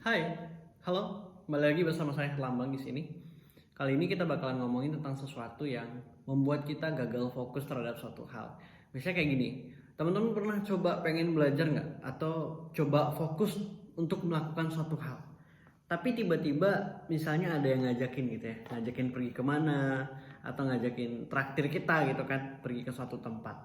Hai, halo, kembali lagi bersama saya Herlambang di sini. Kali ini kita bakalan ngomongin tentang sesuatu yang membuat kita gagal fokus terhadap suatu hal. Misalnya kayak gini, teman-teman pernah coba pengen belajar nggak? Atau coba fokus untuk melakukan suatu hal. Tapi tiba-tiba misalnya ada yang ngajakin gitu ya, ngajakin pergi kemana, atau ngajakin traktir kita gitu kan, pergi ke suatu tempat.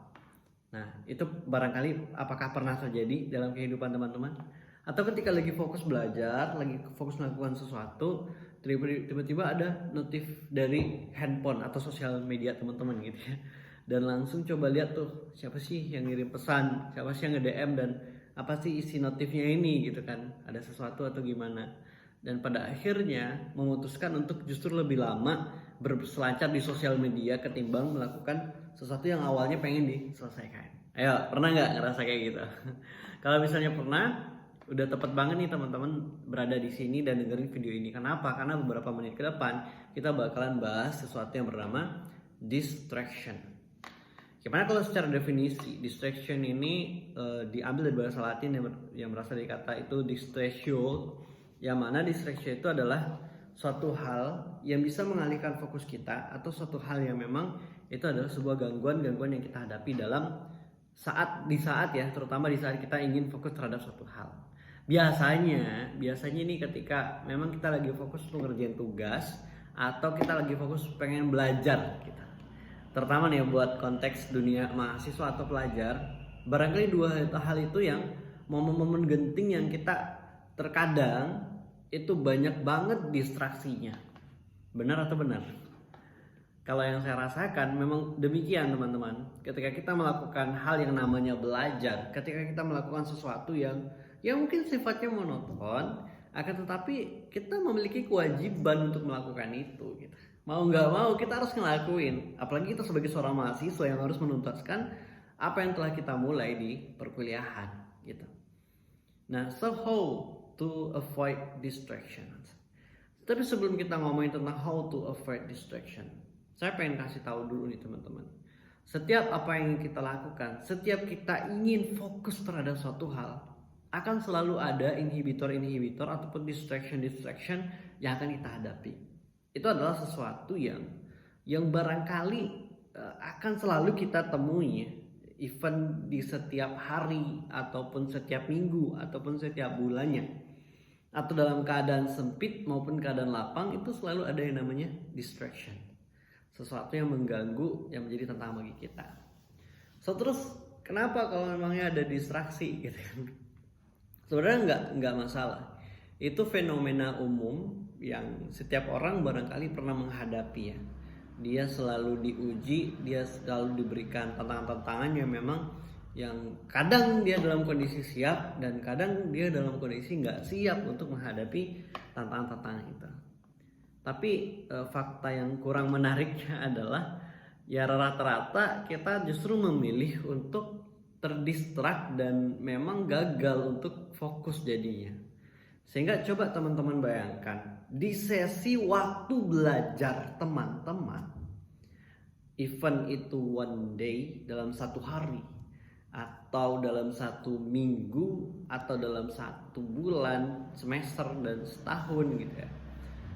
Nah, itu barangkali apakah pernah terjadi dalam kehidupan teman-teman? Atau ketika lagi fokus belajar, lagi fokus melakukan sesuatu, tiba-tiba ada notif dari handphone atau sosial media teman-teman gitu ya. Dan langsung coba lihat tuh, siapa sih yang ngirim pesan, siapa sih yang nge-DM dan apa sih isi notifnya ini gitu kan. Ada sesuatu atau gimana. Dan pada akhirnya memutuskan untuk justru lebih lama berselancar di sosial media ketimbang melakukan sesuatu yang awalnya pengen diselesaikan. Ayo, pernah nggak ngerasa kayak gitu? Kalau misalnya pernah, udah tepat banget nih teman-teman berada di sini dan dengerin video ini. Kenapa? Karena beberapa menit ke depan kita bakalan bahas sesuatu yang bernama distraction. Gimana kalau secara definisi distraction ini diambil dari bahasa Latin yang berasal dari kata itu distratio, yang mana distraction itu adalah suatu hal yang bisa mengalihkan fokus kita atau suatu hal yang memang itu adalah sebuah gangguan-gangguan yang kita hadapi dalam saat ya, terutama di saat kita ingin fokus terhadap suatu hal. Biasanya nih ketika memang kita lagi fokus untuk ngerjain tugas atau kita lagi fokus pengen belajar kita. Terutama nih buat konteks dunia mahasiswa atau pelajar, barangkali dua hal itu yang momen-momen genting yang kita terkadang itu banyak banget distraksinya. Benar atau benar? Kalau yang saya rasakan memang demikian teman-teman. Ketika kita melakukan hal yang namanya belajar, ketika kita melakukan sesuatu yang mungkin sifatnya monoton, akan tetapi kita memiliki kewajiban untuk melakukan itu gitu. Mau nggak mau kita harus ngelakuin. Apalagi kita sebagai seorang mahasiswa yang harus menuntaskan apa yang telah kita mulai di perkuliahan gitu. Nah, so how to avoid distractions? Tapi sebelum kita ngomongin tentang how to avoid distraction, saya pengen kasih tahu dulu nih teman-teman. Setiap apa yang kita lakukan, setiap kita ingin fokus terhadap suatu hal, akan selalu ada inhibitor ataupun distraction yang akan kita hadapi. Itu adalah sesuatu yang barangkali akan selalu kita temui, even di setiap hari ataupun setiap minggu ataupun setiap bulannya, atau dalam keadaan sempit maupun keadaan lapang, itu selalu ada yang namanya distraction, sesuatu yang mengganggu yang menjadi tantangan bagi kita. So terus kenapa kalau memangnya ada distraksi gitu kan? Sebenarnya nggak masalah. Itu fenomena umum yang setiap orang barangkali pernah menghadapi ya. Dia selalu diuji, dia selalu diberikan tantangan-tantangan yang memang yang kadang dia dalam kondisi siap dan kadang dia dalam kondisi nggak siap untuk menghadapi tantangan-tantangan itu. Tapi fakta yang kurang menariknya adalah ya rata-rata kita justru memilih untuk terdistrak dan memang gagal untuk fokus jadinya. Sehingga coba teman-teman bayangkan di sesi waktu belajar teman-teman, event itu one day dalam satu hari atau dalam satu minggu atau dalam satu bulan, semester dan setahun gitu ya.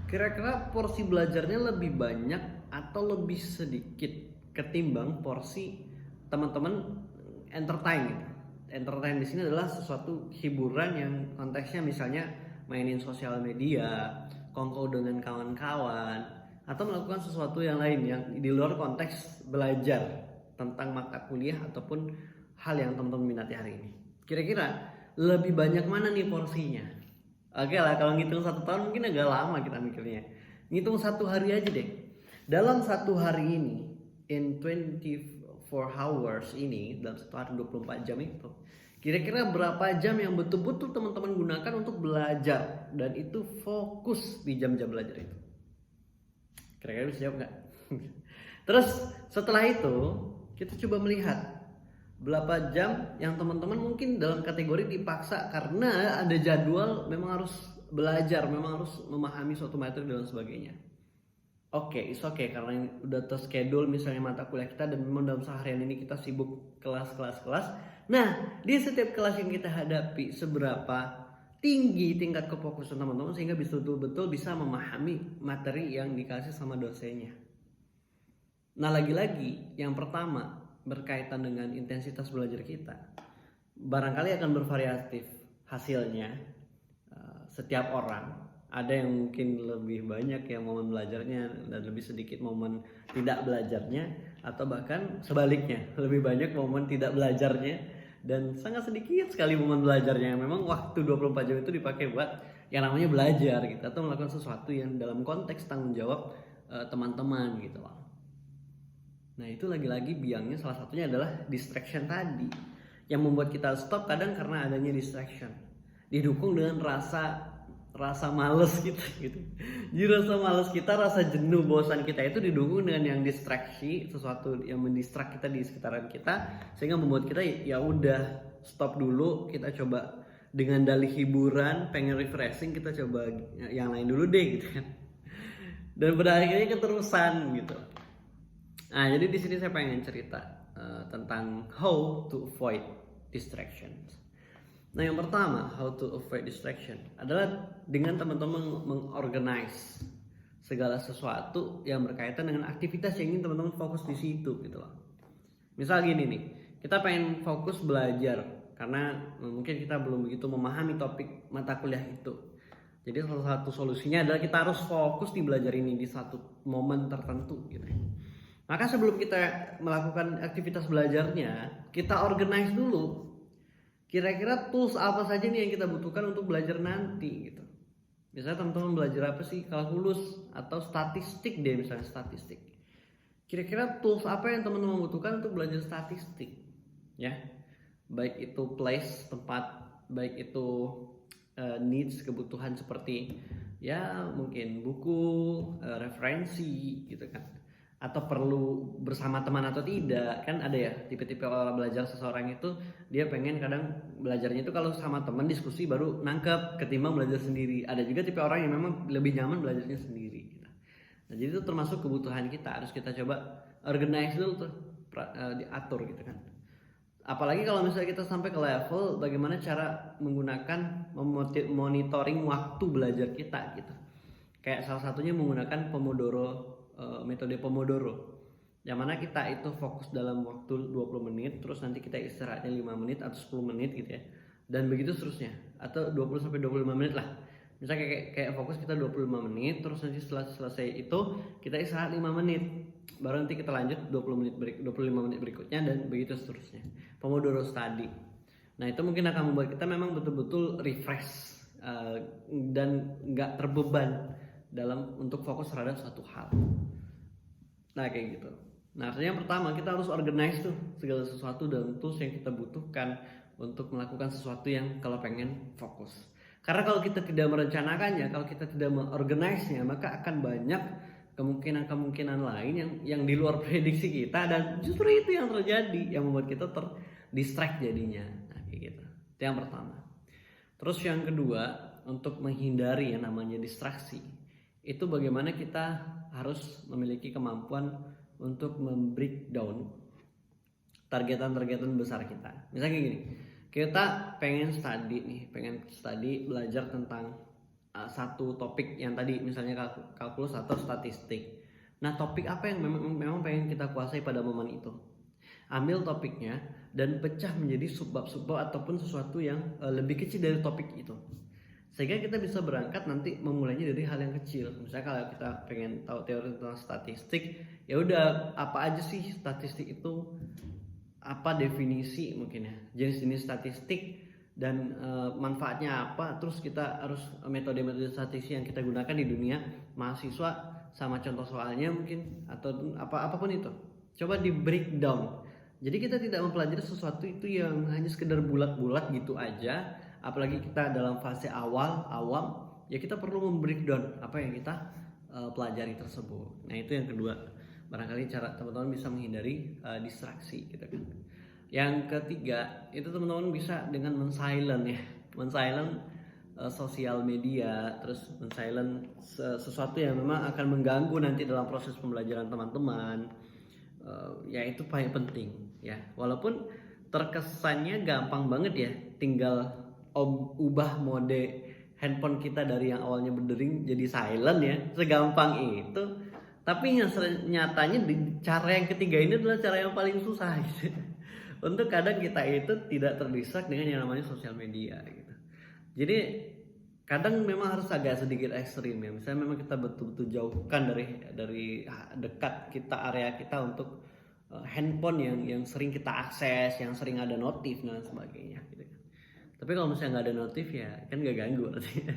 Kira-kira porsi belajarnya lebih banyak atau lebih sedikit ketimbang porsi teman-teman entertain gitu. Entertain di sini adalah sesuatu hiburan yang konteksnya misalnya mainin sosial media, kongko dengan kawan-kawan, atau melakukan sesuatu yang lain yang di luar konteks belajar tentang mata kuliah ataupun hal yang teman-teman minati hari ini. Kira-kira lebih banyak mana nih porsinya? Oke lah, kalau ngitung 1 tahun mungkin agak lama kita mikirnya. Ngitung 1 hari aja deh. Dalam 1 hari ini, in 24 hours ini, dalam 1 hari 24 jam itu, kira-kira berapa jam yang betul-betul teman-teman gunakan untuk belajar dan itu fokus di jam-jam belajar itu? Kira-kira bisa jawab nggak? Terus setelah itu kita coba melihat berapa jam yang teman-teman mungkin dalam kategori dipaksa karena ada jadwal, memang harus belajar, memang harus memahami suatu materi dan sebagainya. Oke, it's okay karena udah terschedule misalnya mata kuliah kita dan memang dalam seharian ini kita sibuk kelas. Nah, di setiap kelas yang kita hadapi, seberapa tinggi tingkat kefokusan teman-teman sehingga bisa betul-betul bisa memahami materi yang dikasih sama dosennya. Nah, lagi-lagi yang pertama berkaitan dengan intensitas belajar kita. Barangkali akan bervariatif hasilnya. Setiap orang ada yang mungkin lebih banyak yang momen belajarnya dan lebih sedikit momen tidak belajarnya, atau bahkan sebaliknya, lebih banyak momen tidak belajarnya dan sangat sedikit sekali momen belajarnya. Memang waktu 24 jam itu dipakai buat yang namanya belajar gitu, atau melakukan sesuatu yang dalam konteks tanggung jawab teman-teman gitu loh. Nah, itu lagi-lagi biangnya salah satunya adalah distraction tadi yang membuat kita stop kadang karena adanya distraction didukung dengan rasa males kita gitu. Jadi rasa males kita, rasa jenuh, bosan kita itu didukung dengan yang distraksi, sesuatu yang mendistrak kita di sekitaran kita, sehingga membuat kita ya udah stop dulu, kita coba dengan dalih hiburan, pengen refreshing, kita coba yang lain dulu deh gitu kan. Dan pada akhirnya keterusan gitu. Nah, jadi di sini saya pengen cerita tentang how to avoid distractions. Nah, yang pertama, how to avoid distraction adalah dengan teman-teman mengorganize segala sesuatu yang berkaitan dengan aktivitas yang ingin teman-teman fokus di situ gitu loh. Misal gini nih, kita pengen fokus belajar karena mungkin kita belum begitu memahami topik mata kuliah itu. Jadi salah satu solusinya adalah kita harus fokus di belajar ini di satu momen tertentu gitu. Maka sebelum kita melakukan aktivitas belajarnya, kita organize dulu. Kira-kira tools apa saja nih yang kita butuhkan untuk belajar nanti gitu. Misalnya teman-teman belajar apa sih? Kalkulus atau statistik deh, misalnya statistik. Kira-kira tools apa yang teman-teman butuhkan untuk belajar statistik? Ya. Baik itu place, tempat, baik itu needs, kebutuhan seperti ya mungkin buku, referensi gitu kan. Atau perlu bersama teman atau tidak, kan ada ya tipe-tipe orang belajar seseorang itu dia pengen kadang belajarnya itu kalau sama teman diskusi baru nangkep ketimbang belajar sendiri. Ada juga tipe orang yang memang lebih nyaman belajarnya sendiri. Nah, jadi itu termasuk kebutuhan kita, harus kita coba organize dulu tuh, diatur gitu kan. Apalagi kalau misalnya kita sampai ke level bagaimana cara menggunakan monitoring waktu belajar kita gitu. Kayak salah satunya menggunakan metode Pomodoro, yang mana kita itu fokus dalam waktu 20 menit, terus nanti kita istirahatnya 5 menit atau 10 menit gitu ya, dan begitu seterusnya, atau 20 sampai 25 menit lah. Misalnya kayak fokus kita 25 menit, terus nanti setelah selesai itu kita istirahat 5 menit, baru nanti kita lanjut 25 menit berikutnya, dan begitu seterusnya. Pomodoro study. Nah, itu mungkin akan membuat kita memang betul-betul refresh dan nggak terbeban dalam untuk fokus terhadap suatu hal. Nah, kayak gitu. Nah, artinya yang pertama kita harus organize tuh segala sesuatu dan tools yang kita butuhkan untuk melakukan sesuatu yang kalau pengen fokus. Karena kalau kita tidak merencanakannya, kalau kita tidak mengorganize-nya, maka akan banyak kemungkinan-kemungkinan lain yang di luar prediksi kita, dan justru itu yang terjadi yang membuat kita terdistract jadinya. Nah, kayak gitu. Itu yang pertama. Terus yang kedua, untuk menghindari yang namanya distraksi, itu bagaimana kita harus memiliki kemampuan untuk membreakdown targetan-targetan besar kita. Misalnya gini, kita pengen study belajar tentang satu topik yang tadi misalnya kalkulus atau statistik. Nah, topik apa yang memang pengen kita kuasai pada momen itu? Ambil topiknya dan pecah menjadi subbab-subbab ataupun sesuatu yang lebih kecil dari topik itu. Sehingga kita bisa berangkat nanti memulainya dari hal yang kecil. Misalnya kalau kita pengen tahu teori tentang statistik, ya udah apa aja sih statistik itu, apa definisi mungkin ya, jenis-jenis statistik dan manfaatnya apa. Terus kita harus metode-metode statistik yang kita gunakan di dunia mahasiswa, sama contoh soalnya mungkin, atau apapun itu. Coba di breakdown. Jadi kita tidak mempelajari sesuatu itu yang hanya sekedar bulat-bulat gitu aja. Apalagi kita dalam fase awam, ya kita perlu membreakdown apa yang kita pelajari tersebut. Nah, itu yang kedua, barangkali cara teman-teman bisa menghindari distraksi gitu kan. Yang ketiga, itu teman-teman bisa dengan men-silent sosial media, terus men-silent sesuatu yang memang akan mengganggu nanti dalam proses pembelajaran teman-teman. Ya itu paling penting ya, walaupun terkesannya gampang banget ya, tinggal ubah mode handphone kita dari yang awalnya berdering jadi silent ya, segampang itu. Tapi nyatanya cara yang ketiga ini adalah cara yang paling susah gitu. Untuk kadang kita itu tidak terdistract dengan yang namanya sosial media gitu. Jadi kadang memang harus agak sedikit ekstrim ya. Misalnya memang kita betul-betul jauhkan dari dekat kita, area kita untuk handphone yang sering kita akses, yang sering ada notif dan sebagainya gitu kan. Tapi kalau misalnya nggak ada notif ya kan nggak ganggu artinya.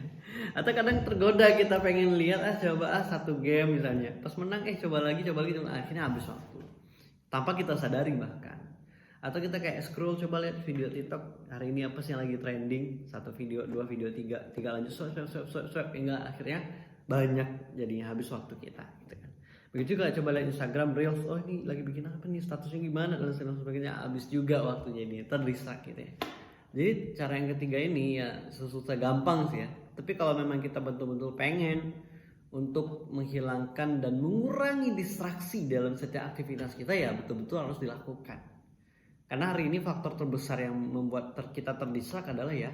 Atau kadang tergoda kita pengen lihat coba satu game misalnya, pas menang coba lagi akhirnya habis waktu tanpa kita sadari bahkan. Atau kita kayak scroll coba lihat video TikTok hari ini apa sih yang lagi trending, satu video, dua video, tiga lanjut swipe hingga akhirnya banyak jadinya habis waktu kita gitu kan. Begitu juga coba lihat Instagram Reels, oh ini lagi bikin apa nih, statusnya gimana dan sebagainya, habis juga waktunya ini, terdistract gitu ya. Jadi cara yang ketiga ini ya susah gampang sih ya. Tapi kalau memang kita betul-betul pengen untuk menghilangkan dan mengurangi distraksi dalam setiap aktivitas kita ya betul-betul harus dilakukan. Karena hari ini faktor terbesar yang membuat kita terdistract adalah ya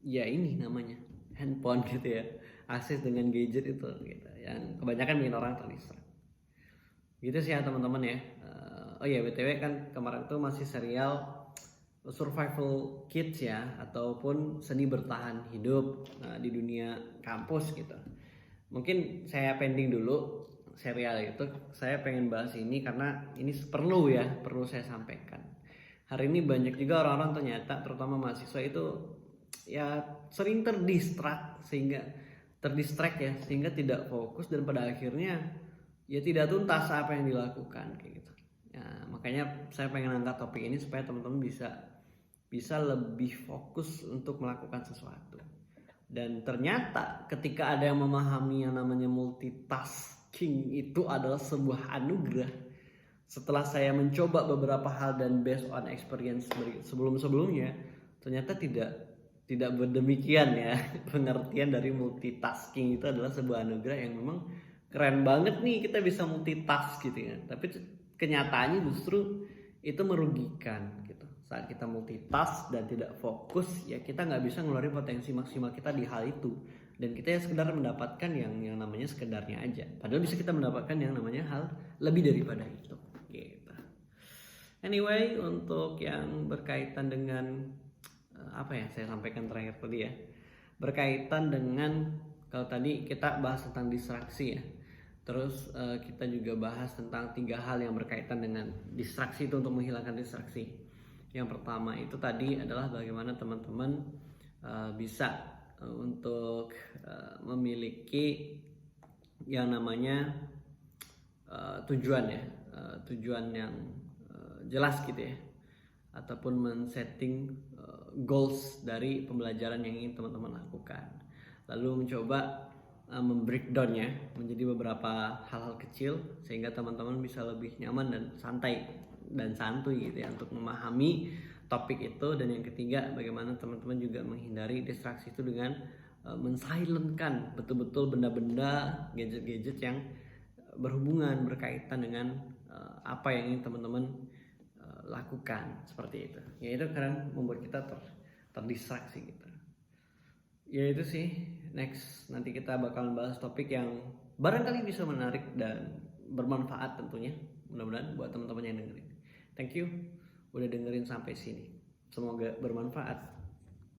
ini namanya handphone gitu ya. Akses dengan gadget itu gitu. Yang kebanyakan bikin orang terdistract. Gitu sih ya teman-teman ya. Oh ya BTW kan kemarin tuh masih serial survival kids ya, ataupun seni bertahan hidup di dunia kampus gitu. Mungkin saya pending dulu serial itu. Saya pengen bahas ini karena ini perlu saya sampaikan. Hari ini banyak juga orang-orang ternyata terutama mahasiswa itu ya sering terdistract sehingga tidak fokus dan pada akhirnya ya tidak tuntas apa yang dilakukan kayak gitu. Ya, makanya saya pengen angkat topik ini supaya teman-teman bisa lebih fokus untuk melakukan sesuatu. Dan ternyata ketika ada yang memahami yang namanya multitasking itu adalah sebuah anugerah. Setelah saya mencoba beberapa hal dan based on experience sebelumnya, ternyata tidak berdemikian ya. Pengertian dari multitasking itu adalah sebuah anugerah yang memang keren banget nih kita bisa multitask gitu ya. Tapi kenyataannya justru itu merugikan gitu. Saat kita multitask dan tidak fokus ya kita nggak bisa ngeluarin potensi maksimal kita di hal itu. Dan kita ya sekedar mendapatkan yang namanya sekedarnya aja. Padahal bisa kita mendapatkan yang namanya hal lebih daripada itu. Gitu. Anyway, untuk yang berkaitan dengan apa yang saya sampaikan terakhir tadi ya, berkaitan dengan kalau tadi kita bahas tentang distraksi ya, terus kita juga bahas tentang 3 hal yang berkaitan dengan distraksi itu untuk menghilangkan distraksi. Yang pertama itu tadi adalah bagaimana teman-teman bisa untuk memiliki yang namanya tujuan ya, tujuan yang jelas gitu ya, ataupun men-setting goals dari pembelajaran yang ingin teman-teman lakukan, lalu mencoba membreakdownnya menjadi beberapa hal-hal kecil sehingga teman-teman bisa lebih nyaman dan santai dan santuy gitu ya untuk memahami topik itu. Dan yang ketiga bagaimana teman-teman juga menghindari distraksi itu dengan men-silentkan betul-betul benda-benda, gadget-gadget yang berhubungan berkaitan dengan apa yang ingin teman-teman lakukan seperti itu. Ya itu karena membuat kita terdistraksi gitu. Ya itu sih, next nanti kita bakalan bahas topik yang barangkali bisa menarik dan bermanfaat tentunya, mudah-mudahan buat teman-teman yang dengerin. Thank you udah dengerin sampai sini, semoga bermanfaat.